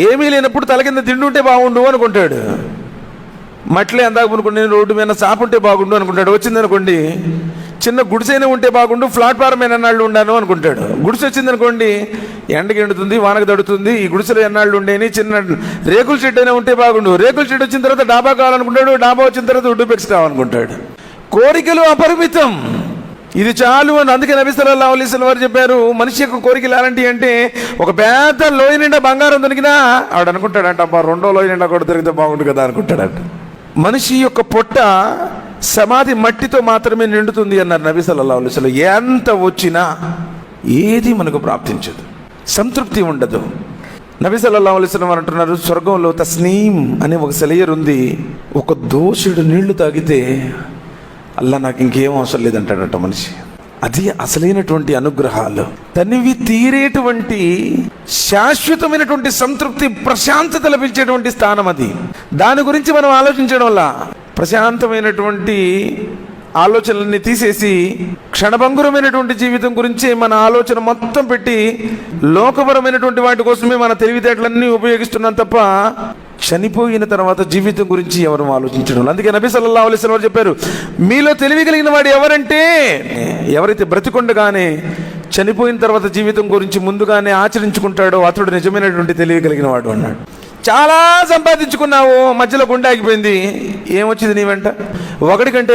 ఏమీ లేనప్పుడు తల కింద తిండి ఉంటే బాగుండు అనుకుంటాడు. మట్లే అందాక అనుకోండి, నేను రోడ్డు మీద చాప ఉంటే బాగుండు అనుకుంటాడు. వచ్చిందనుకోండి చిన్న గుడిసైనా ఉంటే బాగుండు, ప్లాట్ఫారం ఎన్నాళ్ళు ఉండాను అనుకుంటాడు. గుడిసె వచ్చిందనుకోండి ఎండకి ఎండుతుంది, వానకు తడుతుంది, ఈ గుడిసెలో ఎన్నాళ్ళు ఉండేని, చిన్న రేకుల షెడ్ అయినా ఉంటే బాగుండు. రేకుల షెడ్ వచ్చిన తర్వాత డాబా కావాలనుకుంటాడు, డాబా వచ్చిన తర్వాత ఉడ్డుపెక్స్ కావాలనుకుంటాడు. కోరికలు అపరిమితం, ఇది చాలు అని అందుకే నబీ సల్లల్లాహు అలైహి వసల్లం వారు చెప్పారు, మనిషి యొక్క కోరికలు ఎలాంటివి అంటే ఒక పెద్ద లోయ నిండా బంగారం దొరికినా ఆవిడ అనుకుంటాడంట, అబ్బా రెండో లోయ నిండా కూడా దొరికితే బాగుండు కదా అనుకుంటాడంట. మనిషి యొక్క పొట్ట సమాధి మట్టితో మాత్రమే నిండుతుంది అన్నారు నబీ సల్లల్లాహు అలైహి వసల్లం. ఎంత వచ్చినా ఏది మనకు ప్రాప్తించదు, సంతృప్తి ఉండదు. నబీ సల్లల్లాహు అలైహి వసల్లం అంటున్నారు, స్వర్గంలో తస్నీం అనే ఒక సెలయర్ ఉంది, ఒక దోషుడు నీళ్లు తాగితే అల్లా నాకు ఇంకేం అవసరం లేదంటాడట మనిషి. అది అసలైనటువంటి అనుగ్రహాలు, తనివి తీరేటువంటి శాశ్వతమైనటువంటి సంతృప్తి, ప్రశాంతత లభించేటువంటి స్థానం అది. దాని గురించి మనం ఆలోచించడం వల్ల ప్రశాంతమైనటువంటి ఆలోచనలన్నీ తీసేసి క్షణభంగురమైనటువంటి జీవితం గురించి మన ఆలోచన మొత్తం పెట్టి లోకపరమైనటువంటి వాటి కోసమే మన తెలివితేటలన్నీ ఉపయోగిస్తున్నాం తప్ప చనిపోయిన తర్వాత జీవితం గురించి ఎవరు ఆలోచించడం. అందుకే నబీ సల్లల్లాహు అలైహి వసల్లం చెప్పారు, మీలో తెలివి కలిగిన వాడు ఎవరంటే ఎవరైతే బ్రతికొండగానే చనిపోయిన తర్వాత జీవితం గురించి ముందుగానే ఆచరించుకుంటాడో అతడు నిజమైనటువంటి తెలివి కలిగిన వాడు అన్నాడు. చాలా సంపాదించుకున్నావు, మధ్యలో గుండె ఆగిపోయింది, ఏమొచ్చింది నీ వెంట? ఒకటి కంటే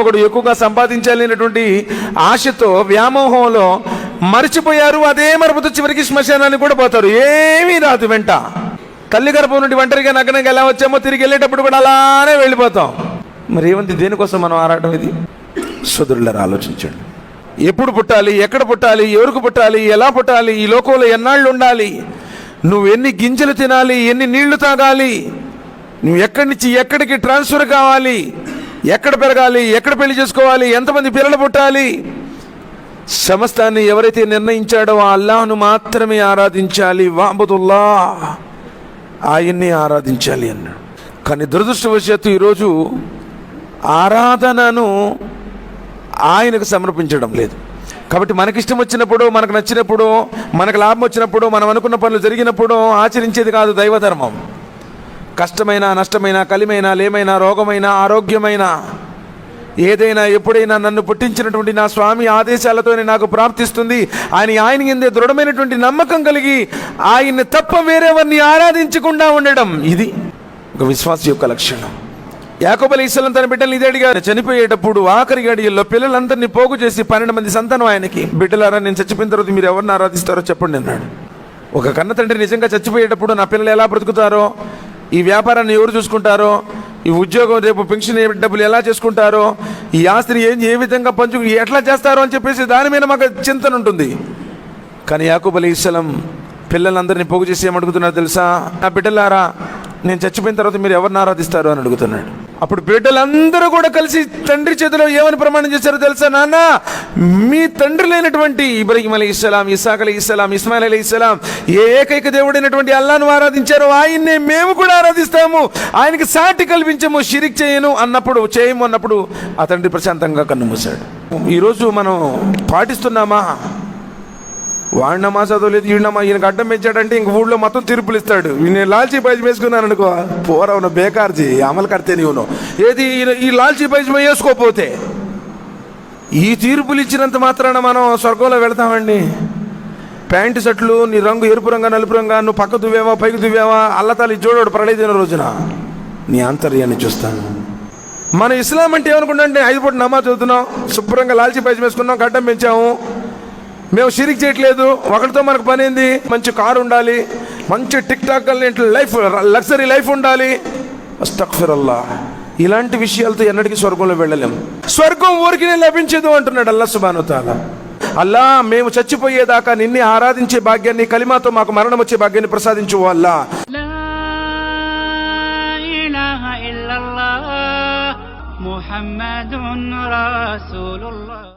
ఒకడు ఎక్కువగా సంపాదించాలి అనేటువంటి ఆశతో, వ్యామోహంలో మరిచిపోయారు. అదే మరపుతో చివరికి శ్మశానాన్ని కూడా పోతారు, ఏమీ రాదు వెంట. తల్లి గర్భం నుండి ఒంటరిగా నగ్నంగా ఎలా వచ్చామో తిరిగి వెళ్ళేటప్పుడు కూడా అలానే వెళ్ళిపోతాం. మరి ఏముంది, దేనికోసం మనం ఆరాటం? ఇది సోదరులారా ఆలోచించండి. ఎప్పుడు పుట్టాలి, ఎక్కడ పుట్టాలి, ఎవరికి పుట్టాలి, ఎలా పుట్టాలి, ఈ లోకంలో ఎన్నాళ్ళు ఉండాలి, నువ్వు ఎన్ని గింజలు తినాలి, ఎన్ని నీళ్లు తాగాలి, నువ్వు ఎక్కడి నుంచి ఎక్కడికి ట్రాన్స్ఫర్ కావాలి, ఎక్కడ పెరగాలి, ఎక్కడ పెళ్లి చేసుకోవాలి, ఎంతమంది పిల్లలు పుట్టాలి, సమస్తాన్ని ఎవరైతే నిర్ణయించాడో ఆ అల్లాహ్ను మాత్రమే ఆరాధించాలి. వఅబుదుల్లాహ్, ఆయన్ని ఆరాధించాలి అన్నాడు. కానీ దురదృష్టవశాత్తు ఈరోజు ఆరాధనను ఆయనకు సమర్పించడం లేదు. కాబట్టి మనకిష్టం వచ్చినప్పుడు, మనకు నచ్చినప్పుడు, మనకు లాభం వచ్చినప్పుడు, మనం అనుకున్న పనులు జరిగినప్పుడు ఆచరించేది కాదు దైవధర్మం. కష్టమైన, నష్టమైన, కలిమైన, లేమైన, రోగమైన, ఆరోగ్యమైన, ఏదైనా ఎప్పుడైనా నన్ను పుట్టించినటువంటి నా స్వామి ఆదేశాలతోనే నాకు ప్రాప్తిస్తుంది. ఆయన ఎందే దృఢమైనటువంటి నమ్మకం కలిగి ఆయన్ని తప్ప వేరేవన్నీ ఆరాధించకుండా ఉండడం, ఇది ఒక విశ్వాస యొక్క లక్షణం. యాకోబు అలైహిస్సలాం తన బిడ్డలు ఇదే అడిగారు. చనిపోయేటప్పుడు ఆఖరి గడియల్లో పిల్లలందరినీ పోగు చేసి 12 మంది సంతానం ఆయనకి, బిడ్డలారా నేను చచ్చిపోయిన తర్వాత మీరు ఎవరిని ఆరాధిస్తారో చెప్పండి అన్నాడు. ఒక కన్న తండ్రి నిజంగా చచ్చిపోయేటప్పుడు నా పిల్లలు ఎలా బ్రతుకుతారో, ఈ వ్యాపారాన్ని ఎవరు చూసుకుంటారో, ఈ ఉద్యోగం రేపు పెన్షన్ డబ్బులు ఎలా చేసుకుంటారో, ఈ ఆస్తిని ఏ విధంగా ఎట్లా చేస్తారో అని చెప్పేసి దాని మీద మాకు చింతన ఉంటుంది. కానీ యాకోబు అలైహిస్సలాం పిల్లలందరినీ పోగు చేసి ఏమడుగుతున్నారు తెలుసా? నా బిడ్డలారా నేను చచ్చిపోయిన తర్వాత మీరు ఎవరిని ఆరాధిస్తారు అని అడుగుతున్నాడు. అప్పుడు బిడ్డలందరూ కూడా కలిసి తండ్రి చేతిలో ఏమని ప్రమాణం చేశారో తెలుసా? నాన్న, మీ తండ్రులైనటువంటి ఇబ్రాహీం అలైహిస్సలాం, ఇస్సాక్ అలైహిస్సలాం, ఇస్మాయిల్ అలైహిస్సలాం ఏ ఏకైక దేవుడైనటువంటి అల్లాహ్ను ఆరాధించారో ఆయన్నే మేము కూడా ఆరాధిస్తాము, ఆయనకి సాటి కల్పించము, షిరిక్ చేయము అన్నప్పుడు ఆ తండ్రి ప్రశాంతంగా కన్నుమూశాడు. ఈరోజు మనం పాటిస్తున్నామా? వాడిన మా చదవలేదు, ఈయనమా ఈయనకు అడ్డం పెంచాడంటే ఇంక ఊళ్ళో మొత్తం తీర్పులు ఇస్తాడు. నేను లాల్చీ పైజం వేసుకున్నాను అనుకో, పోరవును బేకార్జీ అమలు కడితే నీవును ఏది ఈ లాల్చీ పైజం వేసుకోపోతే ఈ తీర్పులు ఇచ్చినంత మాత్రాన మనం స్వర్గంలో వెళతామండి? ప్యాంటు షర్ట్లు నీ రంగు ఎరుపు రంగా నలుపు రంగా, నువ్వు పక్క దువ్వావా పైకి దువ్వావా, అల్లతాలి చూడోడు ప్రళయదిన రోజున నీ ఆంతర్యాన్ని చూస్తాను. మన ఇస్లాం అంటే ఏమనుకుంటే 5 పూట నమాజ్ చదువుతున్నాం, శుభ్రంగా లాల్చీ పైజం వేసుకున్నాం, గడ్డం పెంచాము, మేము షిరిక్ చేయట్లేదు, ఒకటితో మనకు పని ఏంది, మంచి కారు ఉండాలి, మంచి tick talk life, luxury life ఉండాలి. అస్తగ్ఫిరుల్లాహ్. ఇలాంటి విషయాలతో ఎన్నటికీ స్వర్గంలో వెళ్ళలేము. స్వర్గం ఊరికినే లభించదు అంటున్నాడు అల్లాహ్ సుబ్హానహు వ తఆలా. అల్లా, మేము చచ్చిపోయేదాకా నిన్నే ఆరాధించే భాగ్యాన్ని, కలిమాతో మాకు మరణం వచ్చే భాగ్యాన్ని ప్రసాదించు అల్లా. ముహమ్మదున్ రసూలుల్లాహ్.